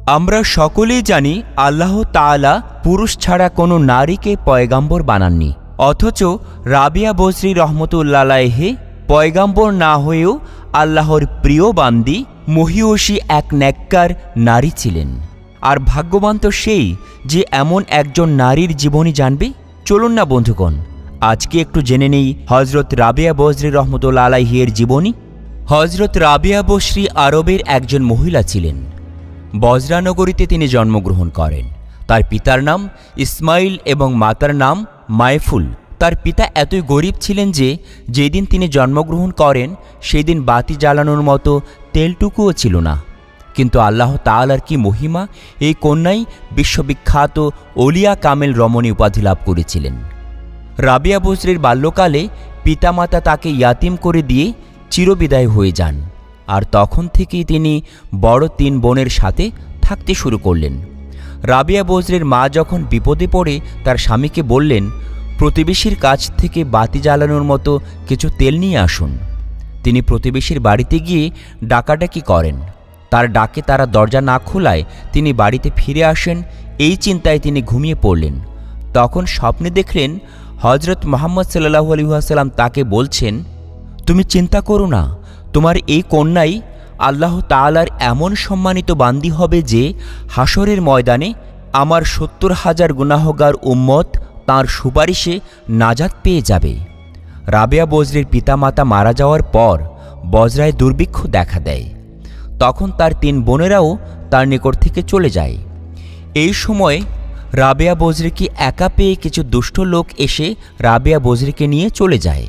আমরা সকলেই জানি আল্লাহ তাআলা পুরুষ ছাড়া কোনো নারীকে পয়গাম্বর বানাননি। অথচ রাবিয়া বজরি রহমতুল্লাহ আলাইহি পয়গাম্বর না হয়েও আল্লাহর প্রিয় বান্দি মহিয়সী এক নেককার নারী ছিলেন। আর ভাগ্যবান তো সেই যে এমন একজন নারীর জীবনী জানবে। চলুন না বন্ধুগণ, আজকে একটু জেনে নেই হজরত রাবিয়া বজরি রহমতুল্লাহ আলাইহি এর জীবনী। হজরত রাবিয়া বজরি আরবের একজন মহিলা ছিলেন। বজরা নগরীতে তিনি জন্মগ্রহণ করেন। তার পিতার নাম ইসমাইল এবং মাতার নাম মায়ফুল। তার পিতা এতই গরিব ছিলেন যে যেদিন তিনি জন্মগ্রহণ করেন সেই দিন বাতি জ্বালানোর মতো তেলটুকুও ছিল না। কিন্তু আল্লাহ তাআলার কি মহিমা, এই কন্যাই বিশ্ববিখ্যাত ওলিয়া কামেল রমণী উপাধি লাভ করেছিলেন। রাবিয়া বজরির বাল্যকালে পিতামাতা তাকে ইয়াতিম করে দিয়ে চিরবিদায় হয়ে যান। আর তখন থেকেই তিনি বড় 3 বোনের সাথে থাকতে শুরু করলেন। রাবিয়া বজরির মা যখন বিপদে পড়ে তার স্বামীকে বললেন, প্রতিবেশীর কাছ থেকে বাতি জ্বালানোর মতো কিছু তেল নিয়ে আসুন। তিনি প্রতিবেশীর বাড়িতে গিয়ে ডাকাডাকি করেন। তার ডাকে তারা দরজা না খোলায় তিনি বাড়িতে ফিরে আসেন। এই চিন্তায় তিনি ঘুমিয়ে পড়লেন। তখন স্বপ্নে দেখলেন হজরত মুহাম্মদ সাল্লাল্লাহু আলাইহি ওয়াসাল্লাম তাকে বলছেন, তুমি চিন্তা করো না, তোমার এই কন্যাই আল্লাহ তাআলার এমন সম্মানিত বান্দি হবে যে হাসরের ময়দানে আমার 70,000 গুনাহগার উম্মত তাঁর সুপারিশে নাজাত পেয়ে যাবে। রাবিয়া বজরির পিতামাতা মারা যাওয়ার পর বজরায় দুর্ভিক্ষ দেখা দেয়। তখন তার 3 বোনেরাও তার নিকট থেকে চলে যায়। এই সময় রাবিয়া বজরিকে একা পেয়ে কিছু দুষ্ট লোক এসে রাবিয়া বজরিকে নিয়ে চলে যায়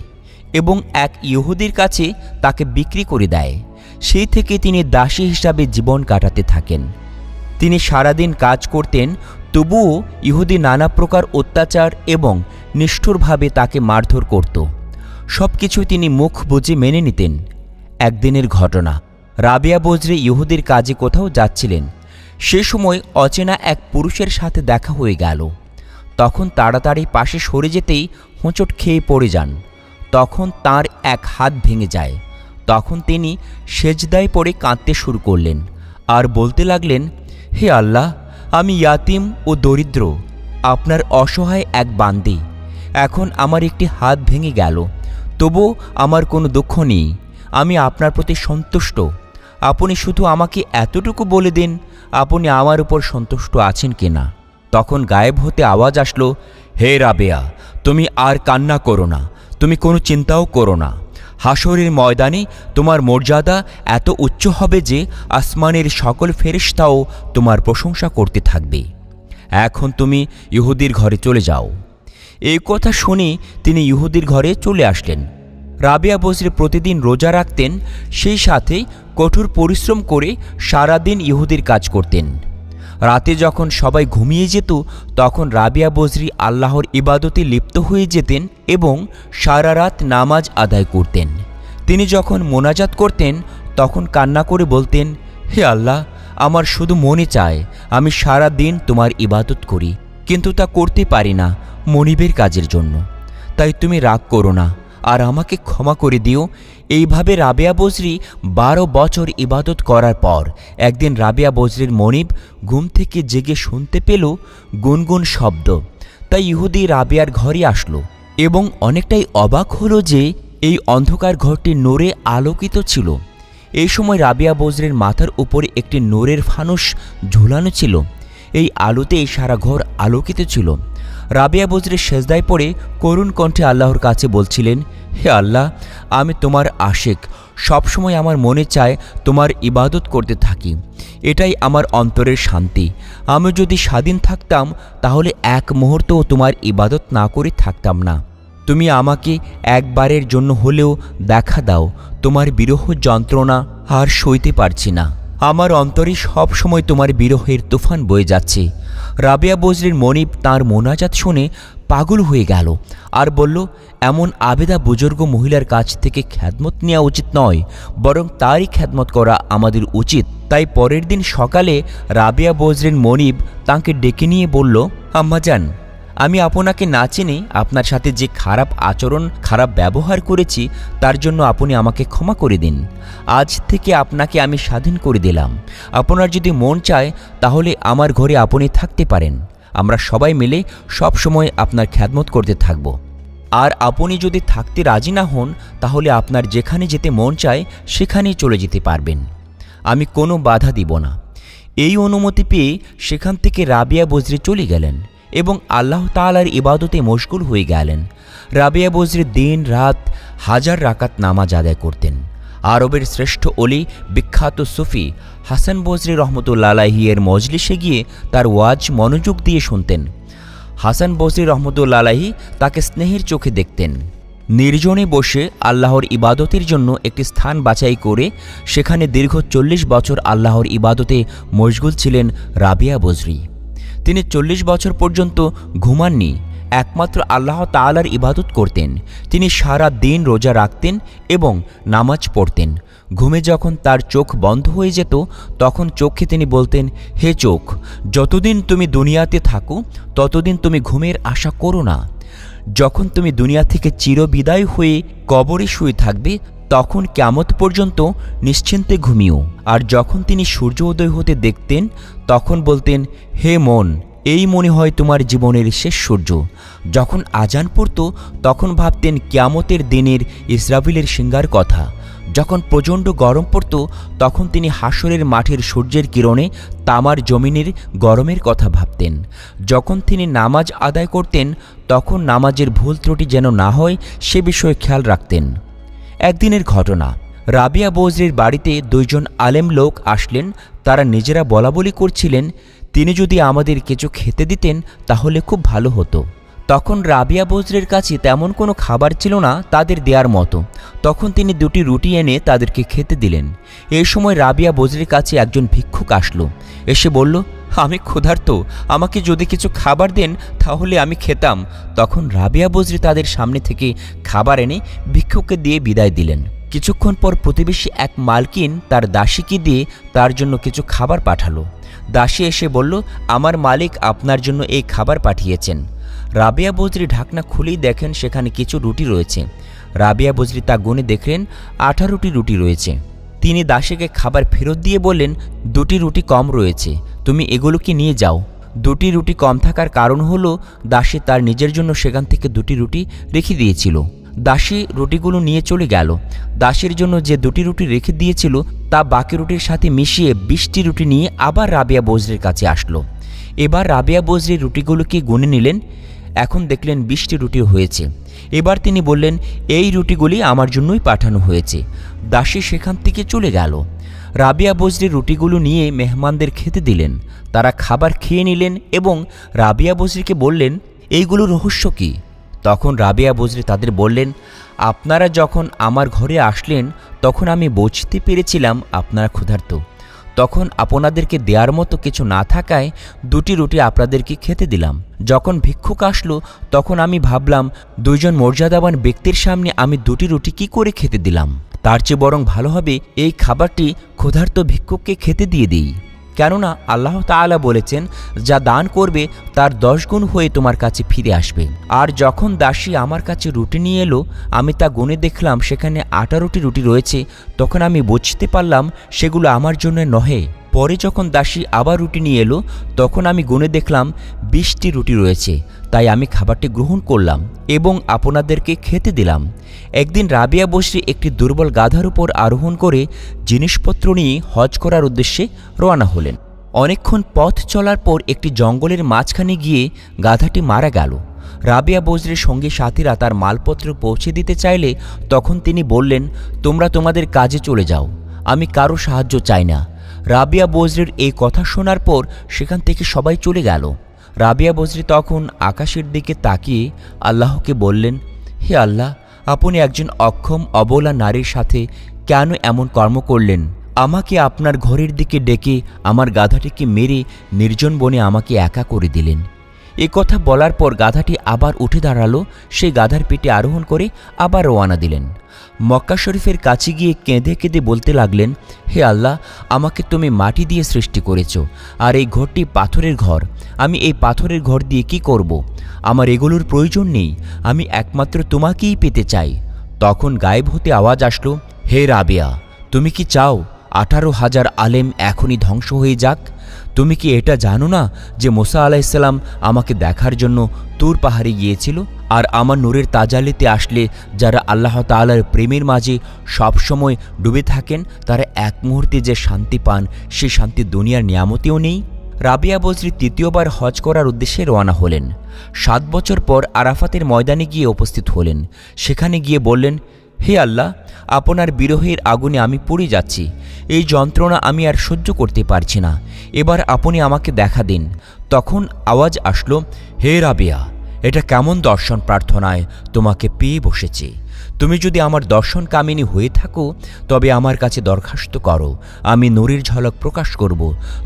এবং এক ইহুদির কাছে তাকে বিক্রি করে দেয়। সেই থেকে তিনি দাসী হিসাবে জীবন কাটাতে থাকেন। তিনি সারাদিন কাজ করতেন, তবুও ইহুদি নানা প্রকার অত্যাচার এবং নিষ্ঠুরভাবে তাকে মারধর করত। সব কিছু তিনি মুখ বুজে মেনে নিতেন। একদিনের ঘটনা, রাবিয়া বজরি ইহুদির কাজে কোথাও যাচ্ছিলেন। সে সময় অচেনা এক পুরুষের সাথে দেখা হয়ে গেল। তখন তাড়াতাড়ি পাশে সরে যেতেই হোঁচট খেয়ে পড়ে যান। তখন তার এক হাত ভেঙে যায়। তখন তিনি সেজদায় পড়ে কাঁদতে শুরু করলেন আর বলতে লাগলেন, হে আল্লাহ, আমি ইয়াতিম ও দরিদ্র, আপনার অসহায় এক বান্দি। এখন আমার একটি হাত ভেঙে গেল, তবু আমার কোনো দুঃখ নেই। আমি আপনার প্রতি সন্তুষ্ট। আপনি শুধু আমাকে এতটুকু বলে দিন, আপনি আমার উপর সন্তুষ্ট আছেন কিনা। তখন গায়েব হতে আওয়াজ আসলো, হে রাবেয়া, তুমি আর কান্না করো না, তুমি কোনো চিন্তাও করো না। হাসরের ময়দানে তোমার মর্যাদা এত উচ্চ হবে যে আসমানের সকল ফেরেশতাও তোমার প্রশংসা করতে থাকবে। এখন তুমি ইহুদির ঘরে চলে যাও। এই কথা শুনে তিনি ইহুদির ঘরে চলে আসলেন। রাবিয়া বজরি প্রতিদিন রোজা রাখতেন, সেই সাথে কঠোর পরিশ্রম করে সারাদিন ইহুদির কাজ করতেন। রাতে যখন সবাই ঘুমিয়ে যেত তখন রাবিয়া বজরি আল্লাহর ইবাদতে লিপ্ত হয়ে যেতেন এবং সারা রাত নামাজ আদায় করতেন। তিনি যখন মোনাজাত করতেন তখন কান্না করে বলতেন, হে আল্লাহ, আমার শুধু মনে চায় আমি সারা দিন তোমার ইবাদত করি, কিন্তু তা করতে পারি না মনিবের কাজের জন্য। তাই তুমি রাগ করো না আর আমাকে ক্ষমা করে দিও। এইভাবে রাবিয়া বজরি 12 বছর ইবাদত করার পর একদিন রাবিয়া বজরির মনিব ঘুম থেকে জেগে শুনতে পেল গুনগুন শব্দ। তাই ইহুদি রাবিয়ার ঘরে আসলো এবং অনেকটাই অবাক হলো যে এই অন্ধকার ঘরটি নূরে আলোকিত ছিল। এই সময় রাবিয়া বজরির মাথার উপরে একটি নূরের ফানুস ঝুলানো ছিল। এই আলোতে সারা ঘর আলোকিত ছিল। রাবিয়া বজরি সেজদায় পড়ে করুণ কণ্ঠে আল্লাহর কাছে বলছিলেন, হে আল্লাহ, আমি তোমার আশিক, সবসময় আমার মনে চায় তোমার ইবাদত করতে থাকি। এটাই আমার অন্তরের শান্তি। আমি যদি স্বাধীন থাকতাম তাহলে এক মুহূর্তও তোমার ইবাদত না করে থাকতাম না। তুমি আমাকে একবারের জন্য হলেও দেখা দাও, তোমার বিরহ যন্ত্রণা আর সইতে পারছি না। আমার অন্তরে সব সময় তোমার বিরহের তুফান বয়ে যাচ্ছে। রাবিয়া বজরির মনিব তাঁর মোনাজাত শুনে পাগল হয়ে গেল আর বলল, এমন আবেদা বুজুর্গ মহিলার কাছ থেকে খ্যাদমত নেওয়া উচিত নয়, বরং তারই খ্যাদমত করা আমাদের উচিত। তাই পরের দিন সকালে রাবিয়া বজরির মনিব তাঁকে ডেকে নিয়ে বলল, আম্মাজান, আমি আপনাকে না চিনে আপনার সাথে যে খারাপ আচরণ খারাপ ব্যবহার করেছি তার জন্য আপনি আমাকে ক্ষমা করে দিন। আজ থেকে আপনাকে আমি স্বাধীন করে দিলাম। আপনার যদি মন চায় তাহলে আমার ঘরে আপনি থাকতে পারেন। আমরা সবাই মিলে সব সময় আপনার খ্যাদমত করতে থাকব। আর আপনি যদি থাকতে রাজি না হন তাহলে আপনার যেখানে যেতে মন চায় সেখানেই চলে যেতে পারবেন। আমি কোনো বাধা দিব না। এই অনুমতি পেয়ে সেখান থেকে রাবিয়া বজরি চলে গেলেন এবং আল্লাহ তাআলার ইবাদতে মশগুল হয়ে গেলেন। রাবিয়া বজরি দিন রাত হাজার রাকাত নামাজ আদায় করতেন। আরবের শ্রেষ্ঠ অলি বিখ্যাত সুফি হাসান বজরি রহমতুল্লাহ আলাইহি এর মজলিসে গিয়ে তার ওয়াজ মনোযোগ দিয়ে শুনতেন। হাসান বজরি রহমতুল্লাহ আলাইহি তাকে স্নেহের চোখে দেখতেন। নির্জনে বসে আল্লাহর ইবাদতের জন্য একটি স্থান বাছাই করে সেখানে দীর্ঘ 40 বছর আল্লাহর ইবাদতে মশগুল ছিলেন রাবিয়া বজরি। তিনি 40 বছর পর্যন্ত ঘুমাননি, একমাত্র আল্লাহ তাআলার ইবাদত করতেন। তিনি সারা দিন রোজা রাখতেন এবং নামাজ পড়তেন। ঘুমে যখন তার চোখ বন্ধ হয়ে যেত তখন চোখে তিনি বলতেন, হে চোখ, যতদিন তুমি দুনিয়াতে থাকো ততদিন তুমি ঘুমের আশা করো না। যখন তুমি দুনিয়া থেকে চিরবিদায় হয়ে কবরে শুয়ে থাকবে তখন কিয়ামত পর্যন্ত নিশ্চিন্তে ঘুমিও। আর যখন তিনি সূর্য উদয় হতে দেখতেন তখন বলতেন, হে মন, এই মনে হয় তোমার জীবনের শেষ সূর্য। যখন আজান পড়ত তখন ভাবতেন কিয়ামতের দিনের ইসরাফিলের সিংহার কথা। যখন প্রচণ্ড গরম পড়ত তখন তিনি হাসরের মাঠের সূর্যের কিরণে তামার জমিনের গরমের কথা ভাবতেন। যখন তিনি নামাজ আদায় করতেন তখন নামাজের ভুল ত্রুটি যেন না হয় সে বিষয়ে খেয়াল রাখতেন। একদিনের ঘটনা, রাবিয়া বজরির বাড়িতে 2 জন আলেম লোক আসলেন। তারা নিজেরা বলাবলি করছিলেন, তিনি যদি আমাদের কিছু খেতে দিতেন তাহলে খুব ভালো হতো। তখন রাবিয়া বজরির কাছে তেমন কোনো খাবার ছিল না তাদের দেওয়ার মতো। তখন তিনি 2টি রুটি এনে তাদেরকে খেতে দিলেন। এই সময় রাবিয়া বজরির কাছে একজন ভিক্ষুক আসলো। এসে বলল, আমি ক্ষুধার্ত, আমাকে যদি কিছু খাবার দেন তাহলে আমি খেতাম। তখন রাবিয়া বজরি তাদের সামনে থেকে খাবার এনে ভিক্ষুককে দিয়ে বিদায় দিলেন। কিছুক্ষণ পর প্রতিবেশী এক মালকিন তার দাসীকে দিয়ে তার জন্য কিছু খাবার পাঠালো। দাসী এসে বলল, আমার মালিক আপনার জন্য এই খাবার পাঠিয়েছেন। রাবিয়া বজরি ঢাকনা খুলেই দেখেন সেখানে কিছু রুটি রয়েছে। রাবিয়া বজরি তা গুনে দেখলেন 18টি রুটি রয়েছে। তিনি দাসীকে খাবার ফেরত দিয়ে বললেন, 2টি রুটি কম রয়েছে, তুমি এগুলোকে নিয়ে যাও। 2টি রুটি কম থাকার কারণ হলো দাসী তার নিজের জন্য সেখান থেকে 2টি রুটি রেখে দিয়েছিল। দাসী রুটিগুলো নিয়ে চলে গেল। দাসীর জন্য যে 2টি রুটি রেখে দিয়েছিল তা বাকি রুটির সাথে মিশিয়ে 20টি রুটি নিয়ে আবার রাবিয়া বজরির কাছে আসলো। এবার রাবিয়া বজরি রুটিগুলোকে গুনে নিলেন। এখন দেখলেন 20টি রুটি হয়েছে। এবার তিনি বললেন, এই রুটিগুলি আমার জন্যই পাঠানো হয়েছে। দাসী সেখান থেকে চলে গেল। রাবিয়া বজরি রুটিগুলো নিয়ে মেহমানদের খেতে দিলেন। তারা খাবার খেয়ে নিলেন এবং রাবিয়া বজরিকে বললেন, এইগুলো রহস্য কি? তখন রাবিয়া বজরি তাদের বললেন, আপনারা যখন আমার ঘরে আসলেন তখন আমি বুঝতে পেরেছিলাম আপনারা ক্ষুধার্ত। তখন আপনাদেরকে দেওয়ার মতো কিছু না থাকায় 2টি রুটি আপনাদেরকে খেতে দিলাম। যখন ভিক্ষুক আসলো তখন আমি ভাবলাম 2 জন মর্যাদাবান ব্যক্তির সামনে আমি 2টি রুটি কি করে খেতে দিলাম, তার চেয়ে বরং ভালো হবে এই খাবারটি ক্ষুধার্ত ভিক্ষুককে খেতে দিয়ে দিই। কেননা আল্লাহ তাআলা বলেছেন, যা দান করবে তার 10 গুণ হয়ে তোমার কাছে ফিরে আসবে। আর যখন দাসী আমার কাছে রুটি নিয়ে এলো আমি তা গুনে দেখলাম সেখানে 18টি রুটি রয়েছে। তখন আমি বুঝতে পারলাম সেগুলো আমার জন্য নহে। পরে যখন দাসী আবার রুটি নিয়ে এলো তখন আমি গুনে দেখলাম 20টি রুটি রয়েছে। তাই আমি খাবারটি গ্রহণ করলাম এবং আপনাদেরকে খেতে দিলাম। একদিন রাবিয়া বজরি একটি দুর্বল গাধার উপর আরোহণ করে জিনিসপত্র নিয়ে হজ করার উদ্দেশ্যে রওনা হলেন। অনেকক্ষণ পথ চলার পর একটি জঙ্গলের মাঝখানে গিয়ে গাধাটি মারা গেল। রাবিয়া বজরির সঙ্গী সাথীরা তার মালপত্র পৌঁছে দিতে চাইলে তখন তিনি বললেন, তোমরা তোমাদের কাজে চলে যাও, আমি কারো সাহায্য চাই না। রাবিয়া বজরির এই কথা শোনার পর সেখান থেকে সবাই চলে গেল। রাবিয়া বজরি তখন আকাশের দিকে তাকিয়ে আল্লাহকে বললেন, হে আল্লাহ, আপনি একজন অক্ষম অবলা নারীর সাথে কেন এমন কর্ম করলেন? আমাকে আপনার ঘরের দিকে ডেকে আমার গাধাটিকে মেরে নির্জন বনে আমাকে একা করে দিলেন। এ কথা বলার পর গাধাটি আবার উঠে দাঁড়ালো। সেই গাধার পিঠে আরোহণ করে আবার রওয়ানা দিলেন। মক্কা শরীফের কাছে গিয়ে কেঁদে কেঁদে বলতে লাগলেন, হে আল্লাহ, আমাকে তুমি মাটি দিয়ে সৃষ্টি করেছ, আর এই ঘরটি পাথরের ঘর। আমি এই পাথরের ঘর দিয়ে কি করব? আমার এগুলোর প্রয়োজন নেই, আমি একমাত্র তোমাকেই পেতে চাই। তখন গায়েব হতে আওয়াজ আসলো, হে রাবেয়া, তুমি কি চাও 18,000 আলেম এখনই ধ্বংস হয়ে যাক? তুমি কি এটা জানো না যে মুসা আলাইহিসসালাম আমাকে দেখার জন্য তুর পাহাড়ে গিয়েছিল? আর আমার নূরের তাজালিতে আসলে যারা আল্লাহ তাআলার প্রেমের মাঝে সবসময় ডুবে থাকেন তারা এক মুহূর্তে যে শান্তি পান, সে শান্তি দুনিয়ার নিয়ামতেও নেই। রাবিয়া বজরি তৃতীয়বার হজ করার উদ্দেশ্যে রওনা হলেন। 7 বছর পর আরাফাতের ময়দানে গিয়ে উপস্থিত হলেন। সেখানে গিয়ে বললেন, হে আল্লাহ, আপনার বিরহের আগুনে আমি পুড়ে যাচ্ছি। এই যন্ত্রণা আমি আর সহ্য করতে পারছি না। এবার আপনি আমাকে দেখা দিন। তখন আওয়াজ আসলো, হে রাবিয়া, এটা কেমন দর্শন প্রার্থনায় তোমাকে পেয়ে বসেছে? তুমি যদি আমার দর্শন কামিনী হয়ে থাকো তবে আমার কাছে দরখাস্ত করো, আমি নূরের ঝলক প্রকাশ করব।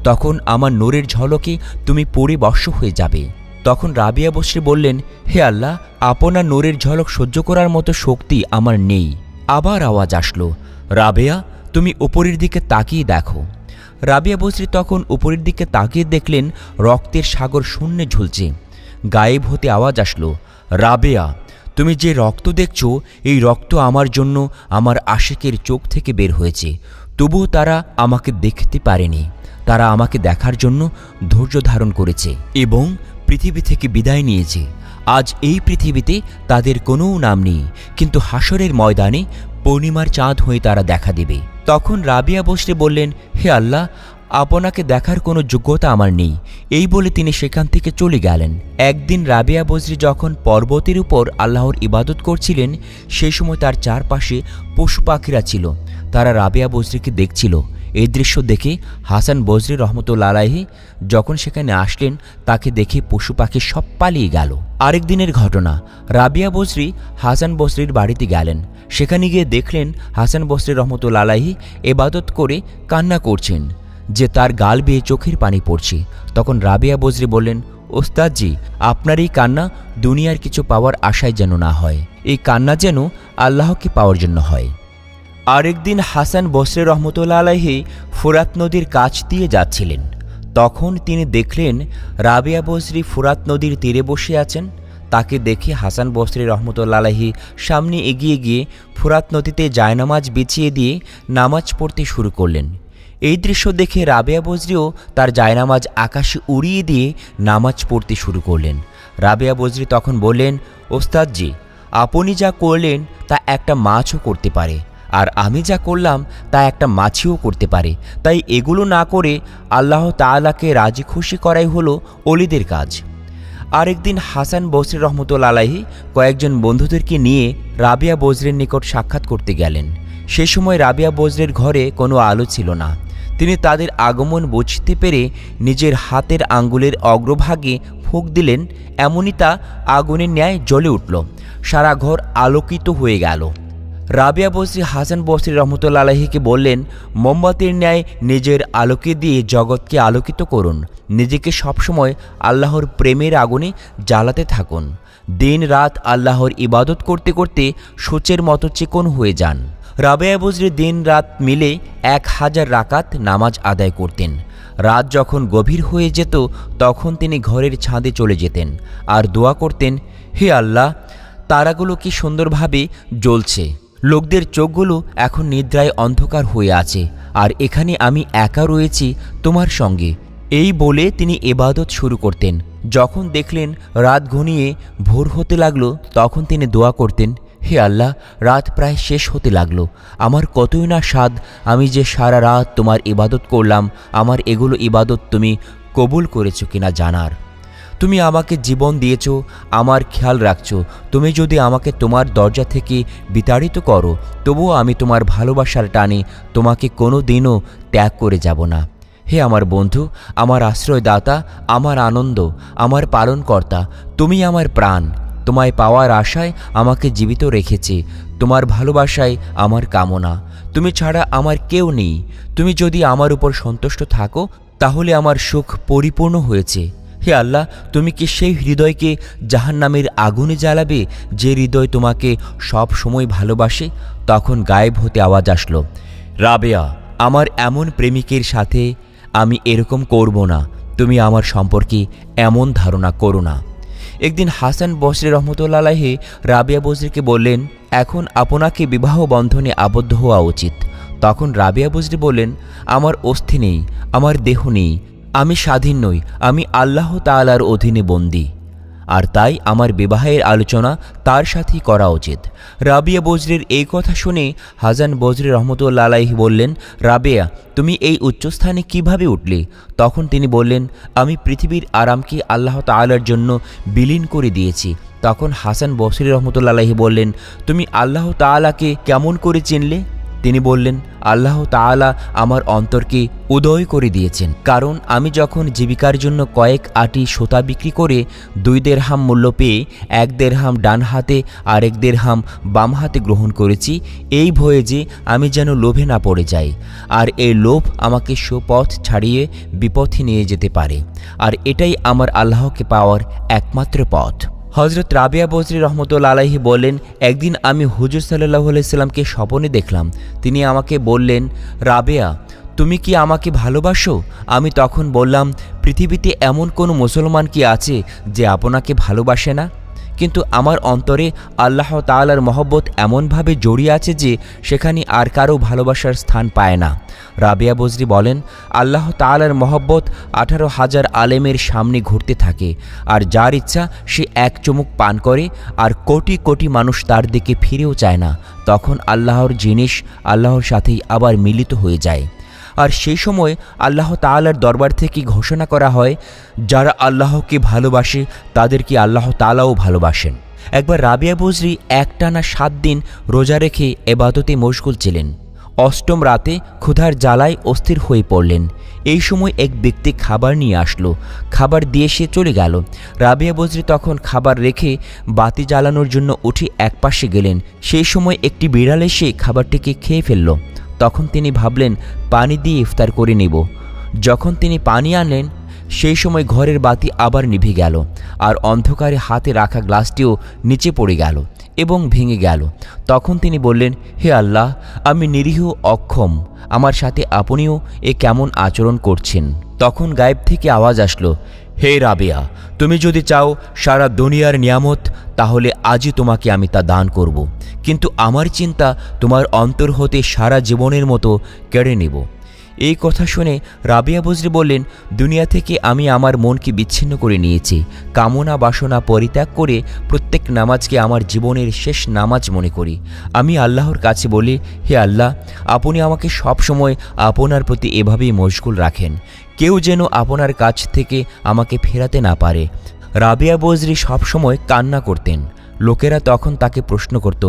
তখন আমার নূরের ঝলকে তুমি পড়ে বশ হয়ে যাবে। তখন রাবিয়া বসরে বললেন, হে আল্লাহ, আপনার নূরের ঝলক সহ্য করার মতো শক্তি আমার নেই। আবার আওয়াজ আসলো, রাবেয়া, তুমি উপরের দিকে তাকিয়ে দেখো। রাবিয়া বসরি তখন উপরের দিকে তাকিয়ে দেখলেন রক্তের সাগর শূন্যে ঝুলছে। গায়েব হতে আওয়াজ আসলো, রাবেয়া, তুমি যে রক্ত দেখছো এই রক্ত আমার জন্য আমার আশিকের চোখ থেকে বের হয়েছে। তবুও তারা আমাকে দেখতে পারেনি। তারা আমাকে দেখার জন্য ধৈর্য ধারণ করেছে এবং পৃথিবী থেকে বিদায় নিয়েছে। আজ এই পৃথিবীতে তাদের কোনো নাম নেই, কিন্তু হাসরের ময়দানে পূর্ণিমার চাঁদ হয়ে তারা দেখা দেবে। তখন রাবিয়া বসরে বললেন, হে আল্লাহ, আপনাকে দেখার কোনো যোগ্যতা আমার নেই। এই বলে তিনি সেখান থেকে চলে গেলেন। একদিন রাবিয়া বজরি যখন পর্বতের উপর আল্লাহর ইবাদত করছিলেন, সেই সময় তার চারপাশে পশু পাখিরা ছিল। তারা রাবিয়া বজরিকে দেখছিল। এই দৃশ্য দেখে হাসান বজরি রহমতুল্লাহ আলাইহি যখন সেখানে আসলেন, তাকে দেখে পশু পাখি সব পালিয়ে গেল। আরেক দিনের ঘটনা, রাবিয়া বজরি হাসান বজরির বাড়িতে গেলেন। সেখানে গিয়ে দেখলেন হাসান বজরি রহমতুল্লাহ আলাইহি ইবাদত করে কান্না করছেন যে তার গাল বেয়ে চোখের পানি পড়ছে। তখন রাবিয়া বজরি বললেন, ওস্তাদজি, আপনার এই কান্না দুনিয়ার কিছু পাওয়ার আশায় যেন না হয়, এই কান্না যেন আল্লাহকে পাওয়ার জন্য হয়। আরেকদিন হাসান বসরি রহমতুল্লাহ আলাইহি ফুরাত নদীর কাছ দিয়ে যাচ্ছিলেন। তখন তিনি দেখলেন রাবিয়া বজরি ফুরাত নদীর তীরে বসে আছেন। তাকে দেখে হাসান বসরি রহমতুল্লাহ আলাইহি সামনে এগিয়ে গিয়ে ফুরাত নদীতে জায়নামাজ বিছিয়ে দিয়ে নামাজ পড়তে শুরু করলেন। এই দৃশ্য দেখে রাবিয়া বজরিও তার জায়নামাজ আকাশে উড়িয়ে দিয়ে নামাজ পড়তে শুরু করলেন। রাবিয়া বজরি তখন বললেন, ওস্তাদজি, আপনি যা করলেন তা একটা মাছও করতে পারে, আর আমি যা করলাম তা একটা মাছিও করতে পারে। তাই এগুলো না করে আল্লাহ তাআলাকে রাজি খুশি করাই হলো ওলিদের কাজ। আরেকদিন হাসান বসরি রহমতুল্লাহ আলাইহি কয়েকজন বন্ধুদেরকে নিয়ে রাবিয়া বজরের নিকট সাক্ষাৎ করতে গেলেন। সে সময় রাবিয়া বজরের ঘরে কোনো আলো ছিল না। তিনি তাদের আগমন বুঝতে পেরে নিজের হাতের আঙ্গুলের অগ্রভাগে ফুঁক দিলেন। এমনই তা আগুনের ন্যায় জ্বলে উঠল। সারা ঘর আলোকিত হয়ে গেল। রাবিয়া বজরি হাসান বসরি রহমতুল্লাহ আলাইহিকে বললেন, মোমবাতির ন্যায় নিজের আলোকে দিয়ে জগৎকে আলোকিত করুন। নিজেকে সবসময় আল্লাহর প্রেমের আগুনে জ্বালাতে থাকুন। দিন রাত আল্লাহর ইবাদত করতে করতে সূচের মতো চিকন হয়ে যান। রাবিয়া বজরি দিন রাত মিলে 1000 রাকাত নামাজ আদায় করতেন। রাত যখন গভীর হয়ে যেত তখন তিনি ঘরের ছাদে চলে যেতেন আর দোয়া করতেন, হে আল্লাহ, তারাগুলো কি সুন্দরভাবে জ্বলছে। লোকদের চোখগুলো এখন নিদ্রায় অন্ধকার হয়ে আছে, আর এখানে আমি একা রয়েছি তোমার সঙ্গে। এই বলে তিনি ইবাদত শুরু করতেন। যখন দেখলেন রাত ঘনিয়ে ভোর হতে লাগলো তখন তিনি দোয়া করতেন, হে আল্লাহ, রাত প্রায় শেষ হতে লাগলো। আমার কতই না স্বাদ আমি যে সারা রাত তোমার ইবাদত করলাম। আমার এগুলো ইবাদত তুমি কবুল করেছো কিনা জানার। তুমি আমাকে জীবন দিয়েছ, আমার খেয়াল রাখছো। তুমি যদি আমাকে তোমার দরজা থেকে বিতাড়িত করো তবুও আমি তোমার ভালোবাসার টানে তোমাকে কোনো দিনও ত্যাগ করে যাব না। হে আমার বন্ধু, আমার আশ্রয়দাতা, আমার আনন্দ, আমার পালনকর্তা, তুমি আমার প্রাণ। তোমায় পাওয়ার আশায় আমাকে জীবিত রেখেছে। তোমার ভালোবাসায় আমার কামনা। তুমি ছাড়া আমার কেউ নেই। তুমি যদি আমার উপর সন্তুষ্ট থাকো তাহলে আমার সুখ পরিপূর্ণ হয়েছে। হে আল্লাহ, তুমি কি সেই হৃদয়কে জাহান্নামের আগুনে জ্বালাবে যে হৃদয় তোমাকে সব সময় ভালোবাসে? তখন গায়েব হতে আওয়াজ আসলো, রাবেয়া, আমার এমন প্রেমিকের সাথে আমি এরকম করব না, তুমি আমার সম্পর্কে এমন ধারণা করো না। একদিন হাসান বসরি রহমতুল্লাহ আলাইহি রাবিয়া বজরিকে বললেন, এখন আপনাকে বিবাহ বন্ধনে আবদ্ধ হওয়া উচিত। তখন রাবিয়া বজরি বললেন, আমার অস্থি নেই, আমার দেহ নেই, আমি স্বাধীন নই, আমি আল্লাহ তাআলার অধীনে বন্দী, আর তাই আমার বিবাহের আলোচনা তার সাথেই করা উচিত। রাবিয়া বজরির এই কথা শুনে হাসান বজরি রহমতুল্লাহ আলাইহি বললেন, রাবিয়া, তুমি এই উচ্চস্থানে কিভাবে উঠলে? তখন তিনি বললেন, আমি পৃথিবীর আরামকে আল্লাহ তাআলার জন্য বিলীন করে দিয়েছি। তখন হাসান বসরি রহমতুল্লাহ আলাইহি বললেন, তুমি আল্লাহ তাআলাকে কেমন করে চিনলে? তিনি বললেন, আল্লাহ তাআলা আমার অন্তরকে উদয় করে দিয়েছেন, কারণ আমি যখন জীবিকার জন্য কয়েক আটি সুতা বিক্রি করে 2 দিরহাম মূল্য পেয়ে 1 দিরহাম ডান হাতে আর 1 দিরহাম বাম হাতে গ্রহণ করেছি, এই ভয়ে যে আমি যেন লোভে না পড়ে যাই, আর এই লোভ আমাকে সুপথ ছাড়িয়ে বিপথে নিয়ে যেতে পারে, আর এটাই আমার আল্লাহকে পাওয়ার একমাত্র পথ। হজরত রাবিয়া বজরি রহমতুল্লাহ আলাইহি বললেন, একদিন আমি হুজুর সাল্লাল্লাহু আলাইহি সাল্লামকে স্বপ্নে দেখলাম। তিনি আমাকে বললেন, রাবিয়া, তুমি কি আমাকে ভালোবাসো? আমি তখন বললাম, পৃথিবীতে এমন কোনো মুসলমান কি আছে যে আপনাকে ভালোবাসে না? কিন্তু আমার অন্তরে আল্লাহ তাআলার মহব্বত এমনভাবে জড়িয়ে আছে যে সেখানে আর কারো ভালোবাসার স্থান পায় না। রাবিয়া বজরি বলেন, আল্লাহ তাআলার মহব্বত 18,000 আলেমের সামনে ঘুরতে থাকে, আর যার ইচ্ছা সে এক চুমুক পান করে, আর কোটি কোটি মানুষ তার দিকে ফিরেও চায় না। তখন আল্লাহর জিনিস আল্লাহর সাথেই আবার মিলিত হয়ে যায়, আর সেই সময় আল্লাহ তাআলার দরবার থেকে ঘোষণা করা হয়, যারা আল্লাহকে ভালোবাসে তাদেরকে আল্লাহ তাআলাও ভালোবাসেন। একবার রাবিয়া বজরি একটানা 7 দিন রোজা রেখে ইবাদতে মশগুল ছিলেন। 8ম রাতে ক্ষুধার জ্বালায় অস্থির হয়ে পড়লেন। এই সময় এক ব্যক্তি খাবার নিয়ে আসলো, খাবার দিয়ে সে চলে গেল। রাবিয়া বজরি তখন খাবার রেখে বাতি জ্বালানোর জন্য উঠে একপাশে গেলেন। সেই সময় একটি বিড়াল এসে খাবারটিকে খেয়ে ফেলল। তখন তিনি ভাবলেন, পানি দিয়ে ইফতার করে নেব। যখন তিনি পানি আনলেন, সেই সময় ঘরের বাতি আবার নিভে গেল, আর অন্ধকারে হাতে রাখা গ্লাসটিও নিচে পড়ে গেল এবং ভেঙে গেল। তখন তিনি বললেন, হে আল্লাহ, আমি নিরীহ অক্ষম, আমার সাথে আপনিও এ কেমন আচরণ করছেন? তখন গায়েব থেকে আওয়াজ আসলো, হে রাবিয়া, তুমি যদি চাও সারা দুনিয়ার নিয়ামত, তাহলে আজই তোমাকে আমি তা দান করব, কিন্তু আমার চিন্তা তোমার অন্তর হতে সারা জীবনের মতো কেড়ে নেব। এই কথা শুনে রাবিয়া বজরি বললেন, দুনিয়া থেকে আমি আমার মনকে বিচ্ছিন্ন করে নিয়েছি, কামনা বাসনা পরিত্যাগ করে প্রত্যেক নামাজকে আমার জীবনের শেষ নামাজ মনে করি। আমি আল্লাহর কাছে বলি, হে আল্লাহ, আপনি আমাকে সব সময় আপনার প্রতি এভাবেই মশগুল রাখেন, কেউ যেন আপনার কাছ থেকে আমাকে ফেরাতে না পারে। রাবিয়া বজরি সবসময় কান্না করতেন। লোকেরা তখন তাকে প্রশ্ন করত,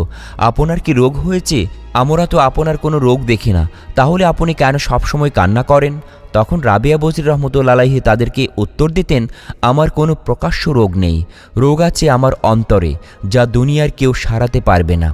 আপনার কি রোগ হয়েছে? আমরা তো আপনার কোনো রোগ দেখি না, তাহলে আপনি কেন সবসময় কান্না করেন? তখন রাবিয়া বজরি রহমতুল্লাহ আলাইহি তাদেরকে উত্তর দিতেন, আমার কোনো প্রকাশ্য রোগ নেই, রোগ আছে আমার অন্তরে, যা দুনিয়ার কেউ সারাতে পারবে না।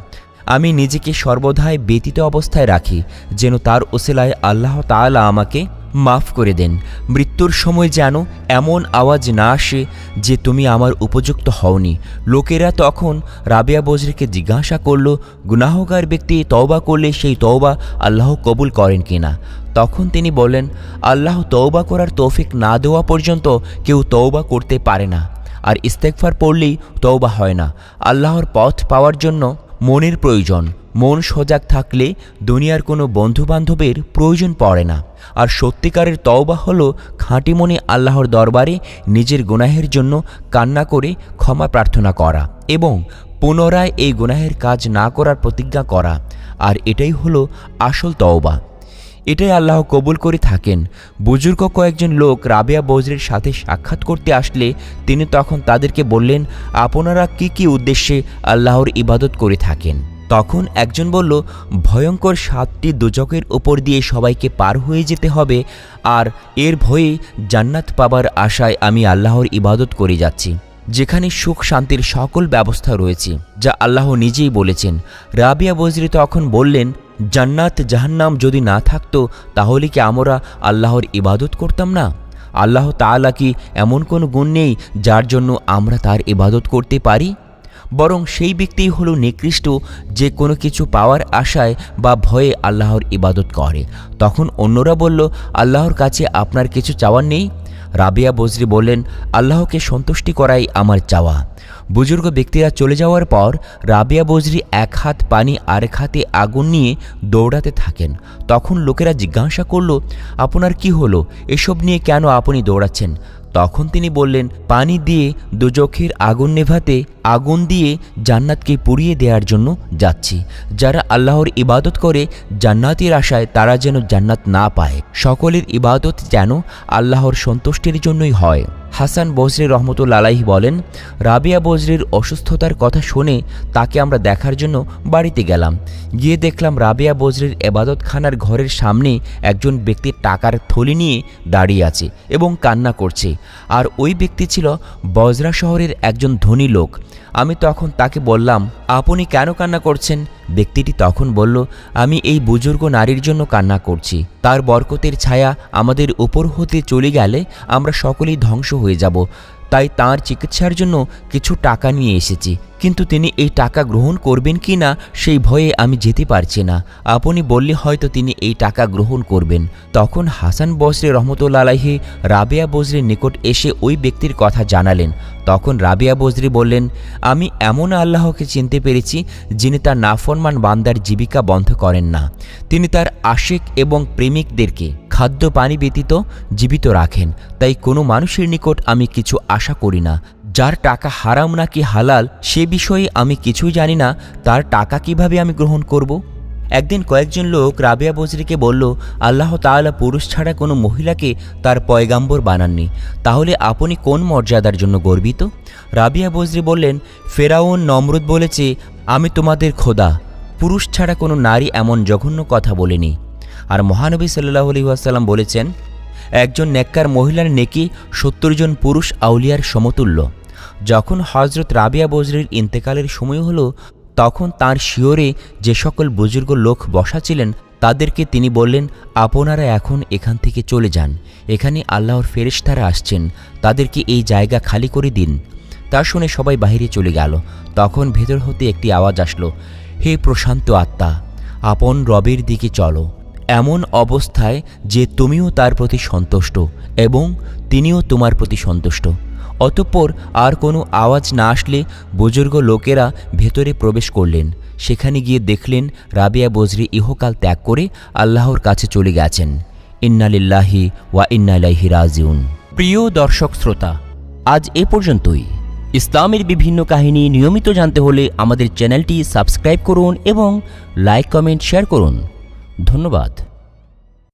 আমি নিজেকে সর্বদাই ব্যতীত অবস্থায় রাখি, যেন তার ওসিলায় আল্লাহ তাআলা আমাকে মাফ করে দেন। মৃত্যুর সময় যেন এমন আওয়াজ না আসে যে তুমি আমার উপযুক্ত হওনি। লোকেরা তখন রাবিয়া বজরিকে জিজ্ঞাসা করল, গুনাহগার ব্যক্তি তওবা করলে সেই তওবা আল্লাহ কবুল করেন কিনা? তখন তিনি বলেন, আল্লাহ তওবা করার তৌফিক না দেওয়া পর্যন্ত কেউ তওবা করতে পারে না, আর ইস্তেগফার পড়লেই তওবা হয় না। আল্লাহর পথ পাওয়ার জন্য মনের প্রয়োজন। মন সজাগ থাকলে দুনিয়ার কোনো বন্ধুবান্ধবের প্রয়োজন পড়ে না। আর সত্যিকারের তওবা হলো খাঁটি মনে আল্লাহর দরবারে নিজের গুনাহের জন্য কান্না করে ক্ষমা প্রার্থনা করা এবং পুনরায় এই গুনাহের কাজ না করার প্রতিজ্ঞা করা। আর এটাই হলো আসল তওবা। এটাই আল্লাহ কবুল করে থাকেন। বুজুর্গ কয়েকজন লোক রাবিয়া বজরির সাথে সাক্ষাৎ করতে আসলে তিনি তখন তাদেরকে বললেন, আপনারা কি কি উদ্দেশ্যে আল্লাহর ইবাদত করে থাকেন? তখন একজন বলল, ভয়ঙ্কর 7টি দোজখের উপর দিয়ে সবাইকে পার হয়ে যেতে হবে, আর এর ভয়ে জান্নাত পাবার আশায় আমি আল্লাহর ইবাদত করে যাচ্ছি, যেখানে সুখ শান্তির সকল ব্যবস্থা রয়েছে, যা আল্লাহ নিজেই বলেছেন। রাবিয়া বজরি তখন বললেন, জান্নাত জাহান্নাম যদি না থাকতো তাহলে কি আমরা আল্লাহর ইবাদত করতাম না? আল্লাহ তাআলা কি এমন কোনো গুণ নেই যার জন্য আমরা তার ইবাদত করতে পারি? বরং সেই ব্যক্তিই হলো নিকৃষ্ট যে কোনো কিছু পাওয়ার আশায় বা ভয়ে আল্লাহর ইবাদত করে। তখন অন্যরা বলল, আল্লাহর কাছে আপনার কিছু চাওয়ার নেই? রাবিয়া বজরি বললেন, আল্লাহকে সন্তুষ্টি করাই আমার চাওয়া। বুজুর্গ ব্যক্তিরা চলে যাওয়ার পর রাবিয়া বজরি এক হাত পানি আরেক হাতে আগুন নিয়ে দৌড়াতে থাকেন। তখন লোকেরা জিজ্ঞাসা করল, আপনার কি হলো? এসব নিয়ে কেন আপনি দৌড়াচ্ছেন? তখন তিনি বললেন, পানি দিয়ে দোজখের আগুন নেভাতে, আগুন দিয়ে জান্নাতকে পুড়িয়ে দেওয়ার জন্য যাচ্ছি। যারা আল্লাহর ইবাদত করে জান্নাতের আশায় তারা যেন জান্নাত না পায়। সকলের ইবাদত যেন আল্লাহর সন্তুষ্টির জন্যই হয়। হাসান বসরি রহমতুল্লাহ আলাইহি বলেন, রাবিয়া বজরির অসুস্থতার কথা শুনে তাকে আমরা দেখার জন্য বাড়িতে গেলাম। গিয়ে দেখলাম রাবিয়া বজরির এবাদতখানার ঘরের সামনে একজন ব্যক্তি টাকার থলি নিয়ে দাঁড়িয়ে আছে এবং কান্না করছে। আর ওই ব্যক্তি ছিল বজরা শহরের একজন ধনী লোক। আমি তখন তাকে বললাম, আপনি কেন কান্না করছেন? ব্যক্তিটি তখন বলল, আমি এই বুজুর্গ নারীর জন্য কান্না করছি। তার বরকতের ছায়া আমাদের উপর হতে চলে গেলে আমরা সকলেই ধ্বংস হয়ে যাব। তাই তাঁর চিকিৎসার জন্য কিছু টাকা নিয়ে এসেছি, কিন্তু তিনি এই টাকা গ্রহণ করবেন কি না সেই ভয়ে আমি যেতে পারছি না। আপনি বললে হয়তো তিনি এই টাকা গ্রহণ করবেন। তখন হাসান বসরি রহমতুল্লাহ আলাইহি রাবিয়া বজরির নিকট এসে ওই ব্যক্তির কথা জানালেন। তখন রাবিয়া বজরি বললেন, আমি এমন আল্লাহকে চিনতে পেরেছি যিনি তার নাফরমান বান্দার জীবিকা বন্ধ করেন না। তিনি তার আশিক এবং প্রেমিকদেরকে খাদ্য পানি ব্যতীত জীবিত রাখেন। তাই কোনো মানুষের নিকট আমি কিছু আশা করি না। যার টাকা হারাম নাকি হালাল সে বিষয়ে আমি কিছুই জানি না, তার টাকা কিভাবে আমি গ্রহণ করব? একদিন কয়েকজন লোক রাবিয়া বজরিকে বলল, আল্লাহ তাআলা পুরুষ ছাড়া কোনো মহিলাকে তার পয়গাম্বর বানাননি, তাহলে আপনি কোন মর্যাদার জন্য গর্বিত? রাবিয়া বজরি বললেন, ফেরাউন নমরুদ বলেছে, আমি তোমাদের খোদা। পুরুষ ছাড়া কোনো নারী এমন জঘন্য কথা বলেনি। আর মহানবী সাল্লাল্লাহু আলাইহি ওয়াসাল্লাম বলেছেন, একজন নেককার মহিলার নেকি 70 জন পুরুষ আউলিয়ার সমতুল্য। যখন হযরত রাবিয়া বজরির ইন্তেকালের সময় হলো, তখন তাঁর শিয়রে যে সকল বুজুর্গ লোক বসা ছিলেন তাদেরকে তিনি বললেন, আপনারা এখন এখান থেকে চলে যান। এখানে আল্লাহর ফেরেশতারা আসছেন, তাদেরকে এই জায়গা খালি করে দিন। তা শুনে সবাই বাইরে চলে গেল। তখন ভেতর হতে একটি আওয়াজ আসলো, হে প্রশান্ত আত্মা, আপন রবের দিকে চলো, এমন অবস্থায় যে তুমিও তার প্রতি সন্তুষ্ট এবং তিনিও তোমার প্রতি সন্তুষ্ট। অতঃপর আর কোনো আওয়াজ না আসলে বুজুর্গ লোকেরা ভেতরে প্রবেশ করলেন। সেখানে গিয়ে দেখলেন রাবিয়া বজরি ইহকাল ত্যাগ করে আল্লাহর কাছে চলে গেছেন। ইন্না লিল্লাহি ওয়া ইন্না ইলাইহি রাজিউন। প্রিয় দর্শক শ্রোতা, আজ এ পর্যন্তই। ইসলামের বিভিন্ন কাহিনী নিয়মিত জানতে হলে আমাদের চ্যানেলটি সাবস্ক্রাইব করুন এবং লাইক, কমেন্ট, শেয়ার করুন। ধন্যবাদ।